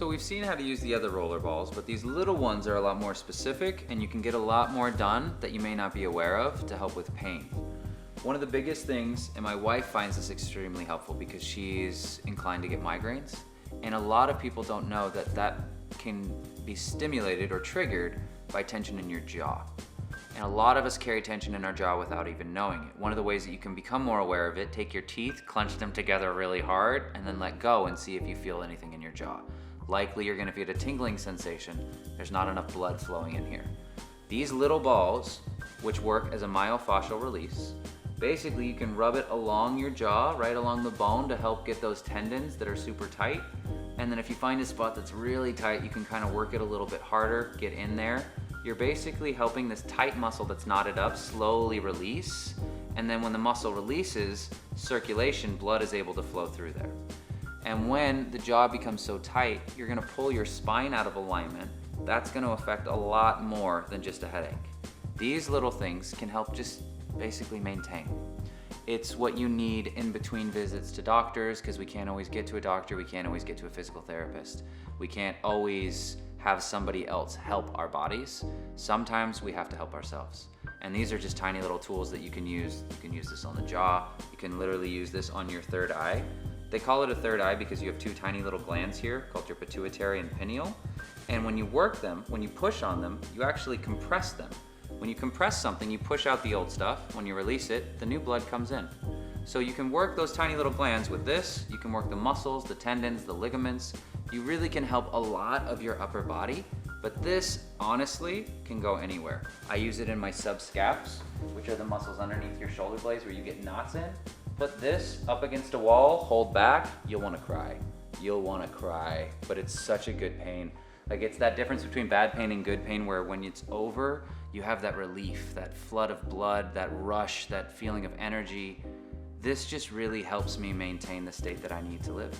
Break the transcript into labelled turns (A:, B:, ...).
A: So we've seen how to use the other roller balls, but these little ones are a lot more specific and you can get a lot more done that you may not be aware of to help with pain. One of the biggest things, and my wife finds this extremely helpful because she's inclined to get migraines, and a lot of people don't know that that can be stimulated or triggered by tension in your jaw. And a lot of us carry tension in our jaw without even knowing it. One of the ways that you can become more aware of it, take your teeth, clench them together really hard, and then let go and see if you feel anything in your jaw. Likely you're gonna feel a tingling sensation. There's not enough blood flowing in here. These little balls, which work as a myofascial release, basically you can rub it along your jaw, right along the bone to help get those tendons that are super tight. And then if you find a spot that's really tight, you can kind of work it a little bit harder, get in there. You're basically helping this tight muscle that's knotted up slowly release. And then when the muscle releases, circulation, blood is able to flow through there. And when the jaw becomes so tight, you're gonna pull your spine out of alignment. That's gonna affect a lot more than just a headache. These little things can help just basically maintain. It's what you need in between visits to doctors, because we can't always get to a doctor, we can't always get to a physical therapist. We can't always have somebody else help our bodies. Sometimes we have to help ourselves. And these are just tiny little tools that you can use. You can use this on the jaw. You can literally use this on your third eye. They call it a third eye because you have two tiny little glands here called your pituitary and pineal. And when you work them, when you push on them, you actually compress them. When you compress something, you push out the old stuff. When you release it, the new blood comes in. So you can work those tiny little glands with this. You can work the muscles, the tendons, the ligaments. You really can help a lot of your upper body, but this honestly can go anywhere. I use it in my subscaps, which are the muscles underneath your shoulder blades where you get knots in. Put this up against a wall, hold back, you'll wanna cry. You'll wanna cry, but it's such a good pain. Like, it's that difference between bad pain and good pain where when it's over, you have that relief, that flood of blood, that rush, that feeling of energy. This just really helps me maintain the state that I need to live.